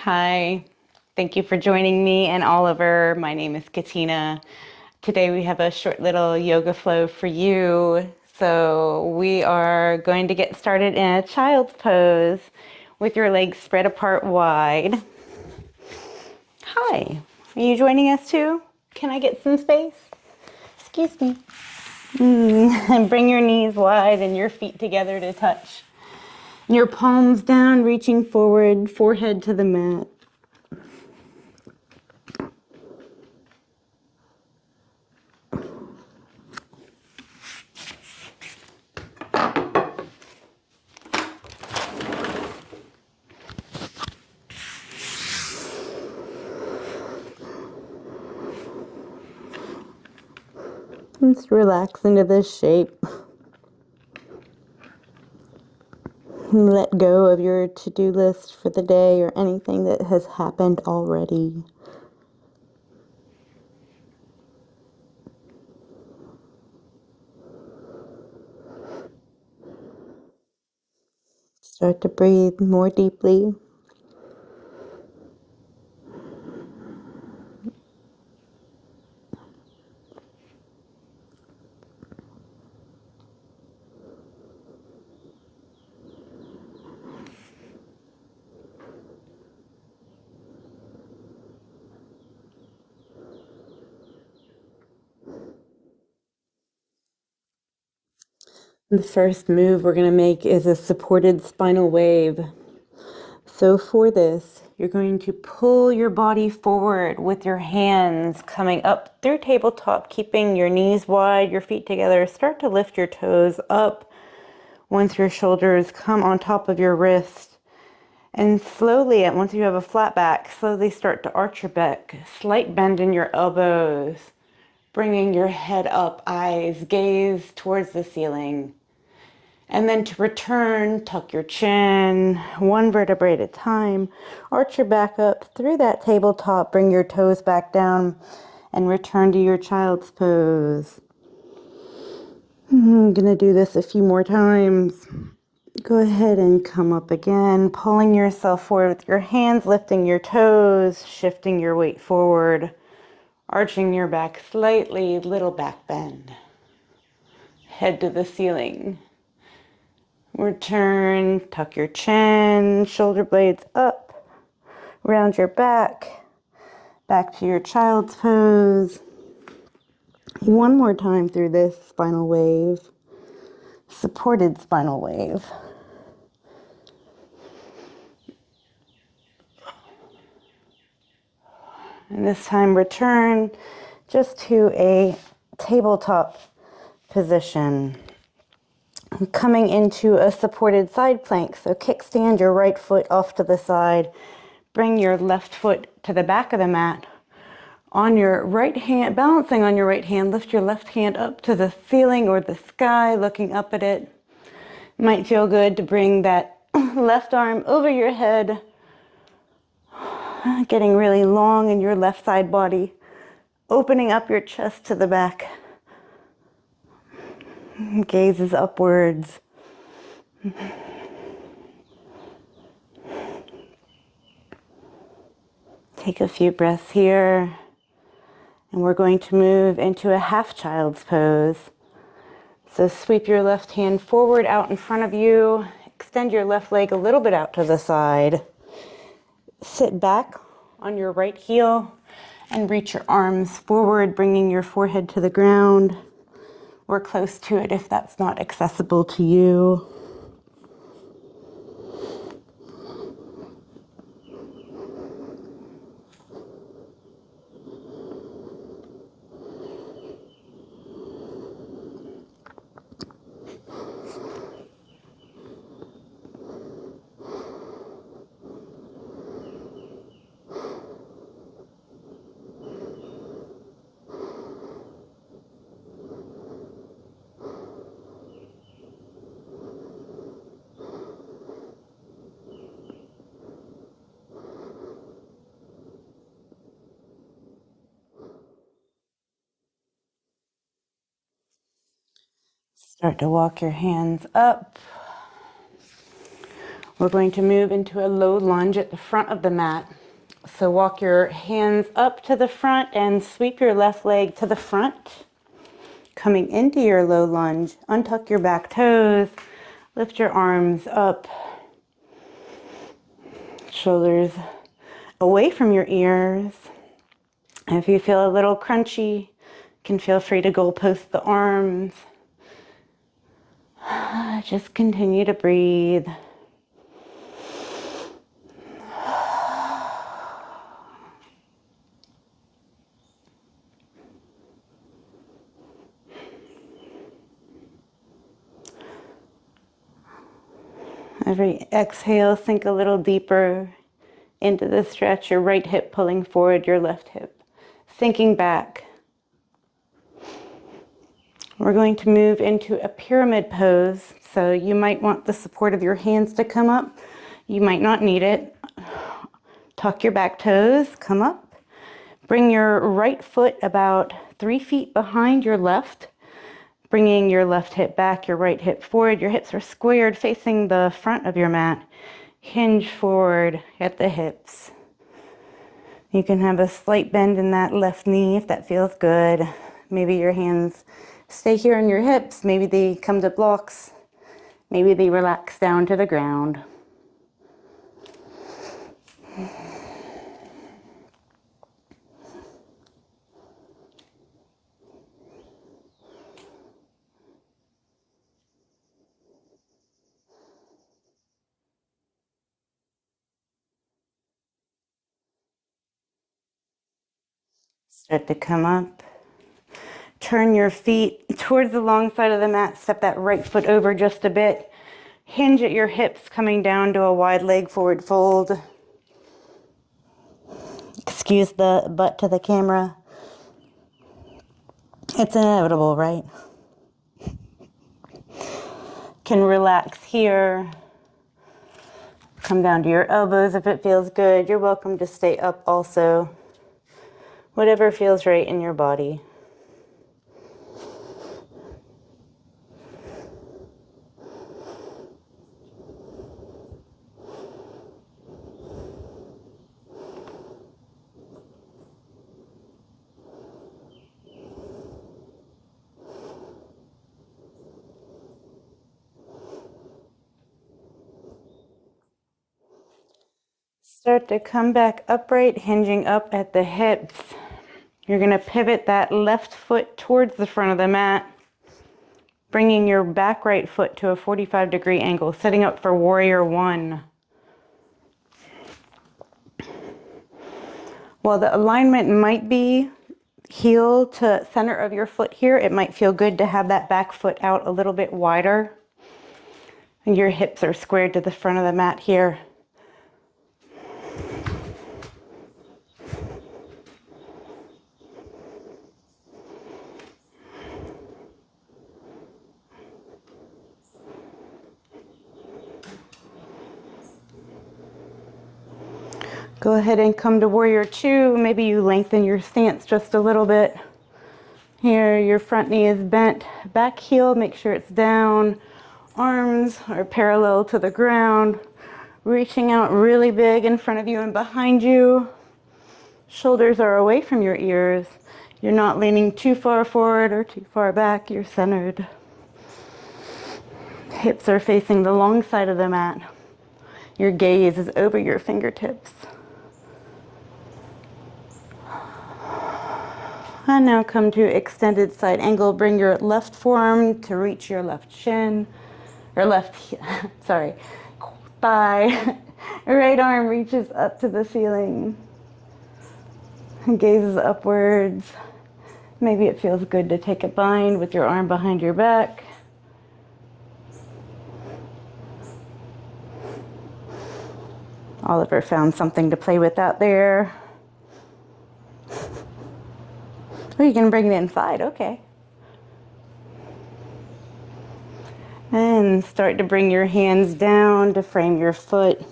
Hi, thank you for joining me and Oliver. My name is Katina. Today we have a short little yoga flow for you. So we are going to get started in a child's pose with your legs spread apart wide. Hi, are you joining us too? Can I get some space? Excuse me. And bring your knees wide and your feet together to touch. Your palms down, reaching forward, forehead to the mat. Just relax into this shape. Let go of your to-do list for the day or anything that has happened already. Start to breathe more deeply. The first move we're going to make is a supported spinal wave. So for this, you're going to pull your body forward with your hands coming up through tabletop, keeping your knees wide, your feet together. Start to lift your toes up once your shoulders come on top of your wrist. And slowly, once you have a flat back, slowly start to arch your back. Slight bend in your elbows, bringing your head up, eyes, gaze towards the ceiling. And then to return, tuck your chin, one vertebrae at a time. Arch your back up through that tabletop, bring your toes back down, and return to your child's pose. I'm gonna do this a few more times. Go ahead and come up again, pulling yourself forward with your hands, lifting your toes, shifting your weight forward, arching your back slightly, little back bend. Head to the ceiling. Return, tuck your chin, shoulder blades up, round your back, back to your child's pose. One more time through this spinal wave, supported spinal wave. And this time return just to a tabletop position. Coming into a supported side plank. So kickstand your right foot off to the side. Bring your left foot to the back of the mat. On your right hand, balancing on your right hand, lift your left hand up to the ceiling or the sky, looking up at it. Might feel good to bring that left arm over your head, getting really long in your left side body, opening up your chest to the back. Gazes upwards. Take a few breaths here. And we're going to move into a half child's pose. So sweep your left hand forward out in front of you. Extend your left leg a little bit out to the side. Sit back on your right heel and reach your arms forward, bringing your forehead to the ground or close to it if that's not accessible to you. Start to walk your hands up, We're going to move into a low lunge at the front of the mat. So walk your hands up to the front and sweep your left leg to the front. Coming into your low lunge, untuck your back toes, lift your arms up, shoulders away from your ears. And if you feel a little crunchy, you can feel free to goalpost the arms. Just continue to breathe. Every exhale, sink a little deeper into the stretch, your right hip pulling forward, your left hip sinking back. We're going to move into a pyramid pose. So you might want the support of your hands to come up. You might not need it. Tuck your back toes, come up. Bring your right foot about 3 feet behind your left, bringing your left hip back, your right hip forward. Your hips are squared facing the front of your mat. Hinge forward at the hips. You can have a slight bend in that left knee if that feels good. Maybe your hands stay here on your hips. Maybe they come to blocks. Maybe they relax down to the ground. Start to come up. Turn your feet towards the long side of the mat. Step that right foot over just a bit. Hinge at your hips, coming down to a wide leg forward fold. Excuse the butt to the camera. It's inevitable, right? Can relax here. Come down to your elbows if it feels good. You're welcome to stay up also. Whatever feels right in your body. Start to come back upright, hinging up at the hips. You're going to pivot that left foot towards the front of the mat, bringing your back right foot to a 45-degree angle, setting up for warrior one. While the alignment might be heel to center of your foot here, it might feel good to have that back foot out a little bit wider. And your hips are squared to the front of the mat here. Go ahead and come to warrior two. Maybe you lengthen your stance just a little bit. Here, your front knee is bent. Back heel, make sure it's down. Arms are parallel to the ground. Reaching out really big in front of you and behind you. Shoulders are away from your ears. You're not leaning too far forward or too far back. You're centered. Hips are facing the long side of the mat. Your gaze is over your fingertips. And now come to extended side angle. Bring your left forearm to reach your left shin, or thigh. Right arm reaches up to the ceiling. Gazes upwards. Maybe it feels good to take a bind with your arm behind your back. Oliver found something to play with out there. Oh, you can bring it inside, okay. And start to bring your hands down to frame your foot.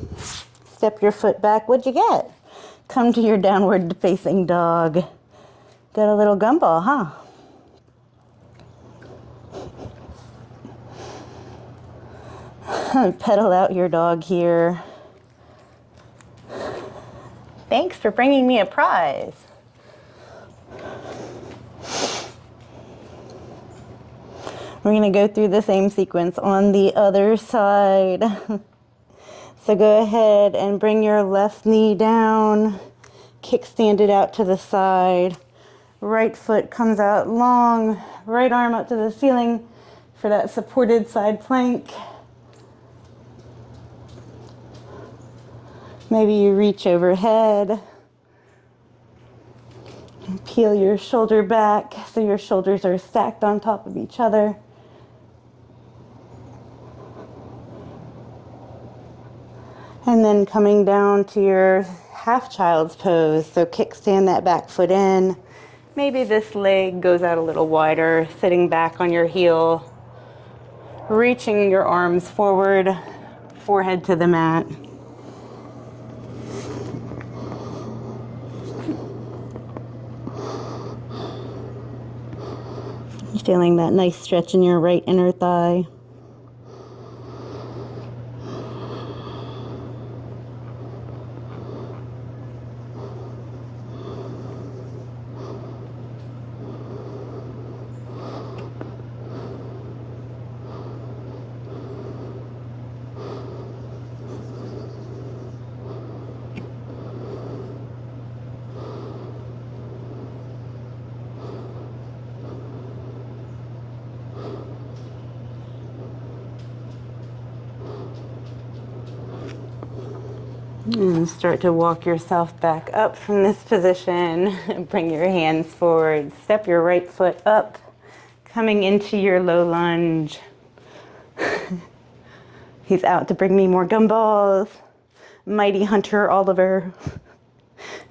Step your foot back. What'd you get? Come to your downward facing dog. Got a little gumball, huh? Pedal out your dog here. Thanks for bringing me a prize. We're going to go through the same sequence on the other side. So go ahead and bring your left knee down, kickstand it out to the side. Right foot comes out long, right arm up to the ceiling for that supported side plank. Maybe you reach overhead. Peel your shoulder back so your shoulders are stacked on top of each other. And then coming down to your half child's pose. So kickstand that back foot in. Maybe this leg goes out a little wider, sitting back on your heel, reaching your arms forward, forehead to the mat. Feeling that nice stretch in your right inner thigh. And start to walk yourself back up from this position. Bring your hands forward. Step your right foot up, coming into your low lunge. He's out to bring me more gumballs. Mighty Hunter Oliver.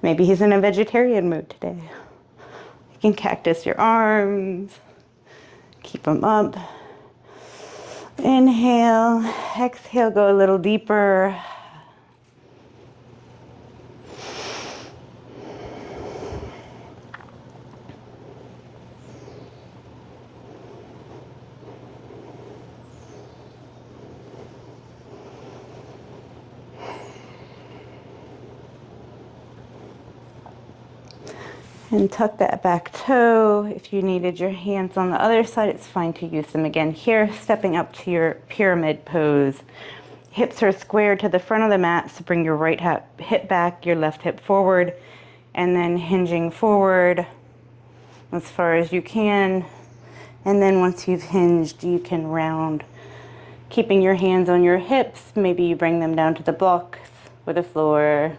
Maybe he's in a vegetarian mood today. You can cactus your arms. Keep them up. Inhale. Exhale, go a little deeper. And tuck that back toe. If you needed your hands on the other side, it's fine to use them again here. Stepping up to your pyramid pose. Hips are square to the front of the mat, so bring your right hip back, your left hip forward, and then hinging forward as far as you can. And then once you've hinged, you can round. Keeping your hands on your hips, maybe you bring them down to the blocks or the floor.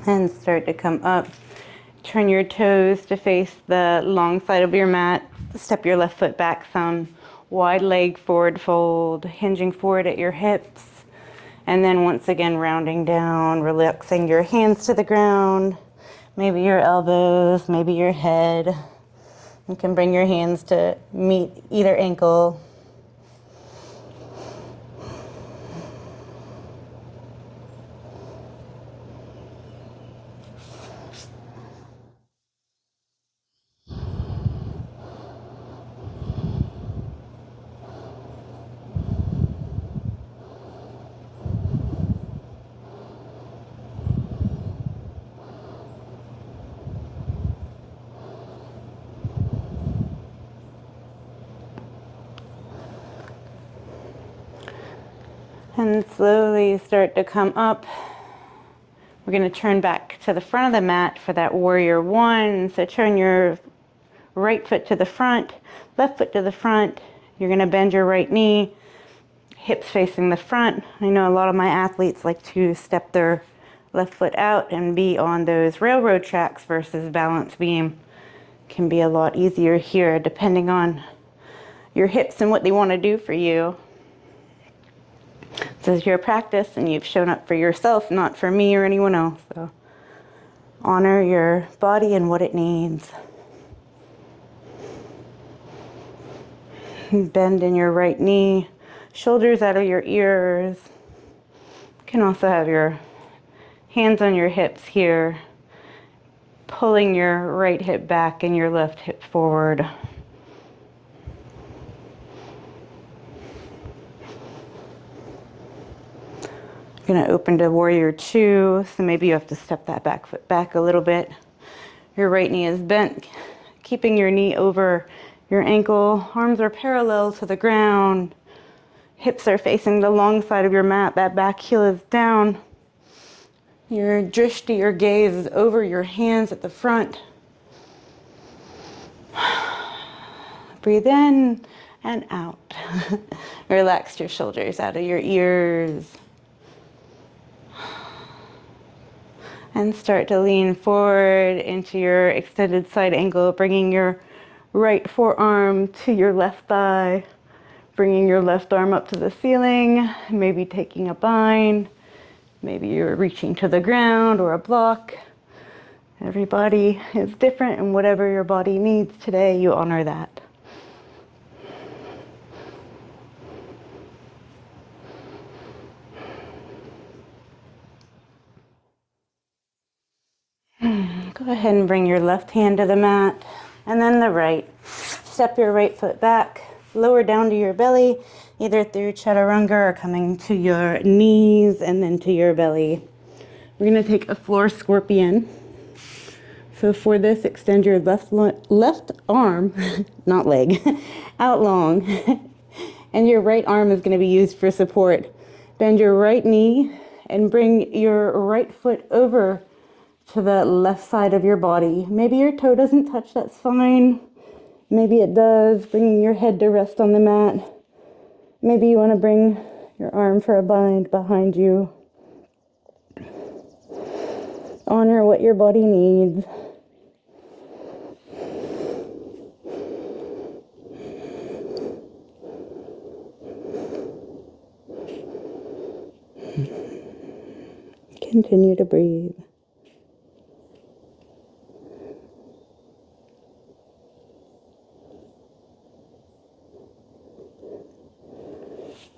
And start to come up. Turn your toes to face the long side of your mat. Step your left foot back some. Wide leg forward fold, hinging forward at your hips. And then once again, rounding down, relaxing your hands to the ground. Maybe your elbows, maybe your head. You can bring your hands to meet either ankle. And slowly start to come up. We're going to turn back to the front of the mat for that warrior one. So turn your right foot to the front, left foot to the front. You're going to bend your right knee, hips facing the front. I know a lot of my athletes like to step their left foot out and be on those railroad tracks versus balance beam. Can be a lot easier here depending on your hips and what they want to do for you. This is your practice and you've shown up for yourself, not for me or anyone else. So honor your body and what it needs. Bend in your right knee, shoulders out of your ears. You can also have your hands on your hips here, pulling your right hip back and your left hip forward. You're going to open to warrior two, so maybe you have to step that back foot back a little bit. Your right knee is bent, keeping your knee over your ankle. Arms are parallel to the ground. Hips are facing the long side of your mat. That back heel is down. Your drishti, your gaze, is over your hands at the front. Breathe in and out. Relax your shoulders out of your ears. And start to lean forward into your extended side angle, bringing your right forearm to your left thigh, bringing your left arm up to the ceiling, maybe taking a bind, maybe you're reaching to the ground or a block. Everybody is different, and whatever your body needs today, you honor that. Go ahead and bring your left hand to the mat, and then the right. Step your right foot back, lower down to your belly, either through chaturanga or coming to your knees and then to your belly. We're going to take a floor scorpion. So for this, extend your left arm, not leg, out long. And your right arm is going to be used for support. Bend your right knee and bring your right foot over to the left side of your body. Maybe your toe doesn't touch, that's fine. Maybe it does, bringing your head to rest on the mat. Maybe you want to bring your arm for a bind behind you. Honor what your body needs. Continue to breathe.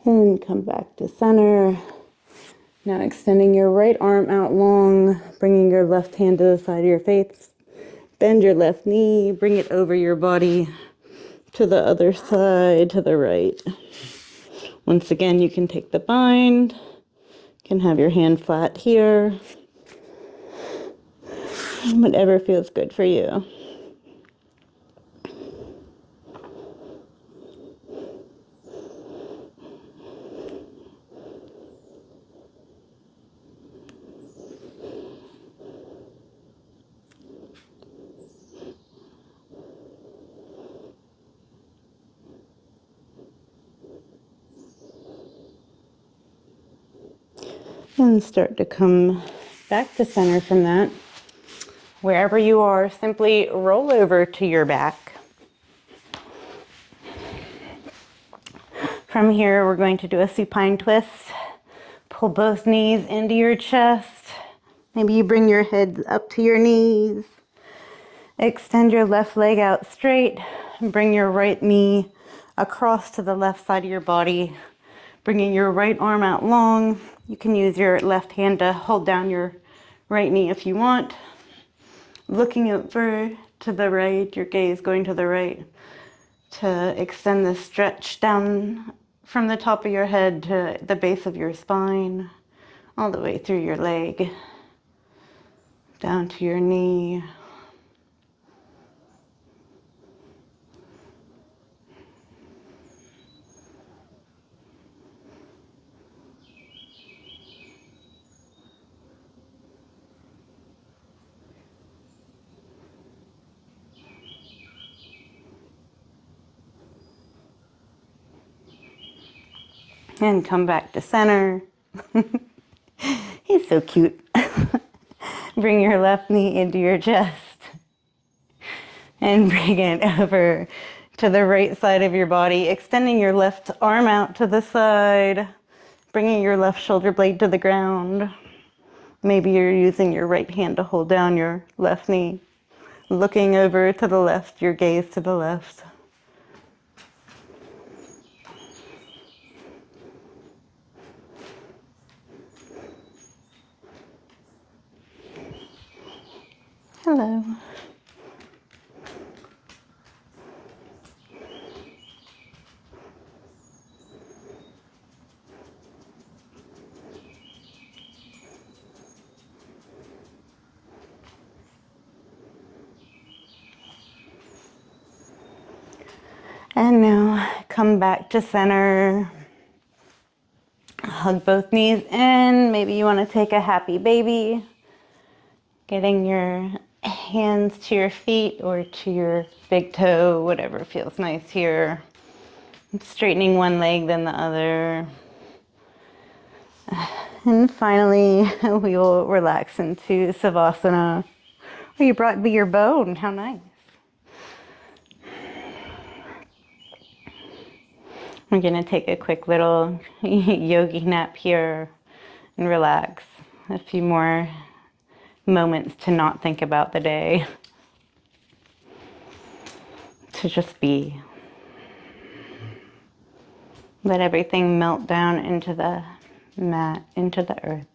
And come back to center. Now extending your right arm out long, bringing your left hand to the side of your face. Bend your left knee, bring it over your body to the other side, to the right. Once again, you can take the bind. You can have your hand flat here. Whatever feels good for you. And start to come back to center from that. Wherever you are, simply roll over to your back. From here, we're going to do a supine twist. Pull both knees into your chest. Maybe you bring your head up to your knees. Extend your left leg out straight. And bring your right knee across to the left side of your body. Bringing your right arm out long. You can use your left hand to hold down your right knee if you want. Looking over to the right, your gaze going to the right, to extend the stretch down from the top of your head to the base of your spine, all the way through your leg, down to your knee. And come back to center. He's so cute. Bring your left knee into your chest. And bring it over to the right side of your body, extending your left arm out to the side. bringing your left shoulder blade to the ground. Maybe you're using your right hand to hold down your left knee. Looking over to the left, your gaze to the left. Hello. And now come back to center. Hug both knees in. Maybe you want to take a happy baby. Getting your hands to your feet or to your big toe, whatever feels nice here. Straightening one leg, then the other. And finally, we will relax into Savasana. Oh, you brought me your bone. How nice. We're going to take a quick little yogi nap here and relax. A few more moments to not think about the day. To just be. Let everything melt down into the mat, into the earth.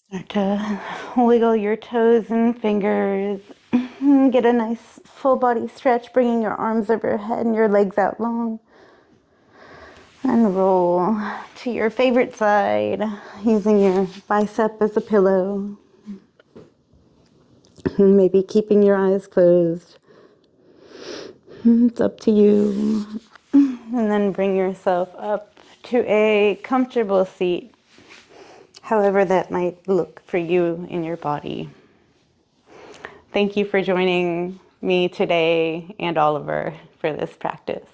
Start to wiggle your toes and fingers. Get a nice full body stretch, bringing your arms over your head and your legs out long. And roll to your favorite side, using your bicep as a pillow. Maybe keeping your eyes closed. It's up to you. And then bring yourself up to a comfortable seat, however that might look for you in your body. Thank you for joining me today and Oliver for this practice.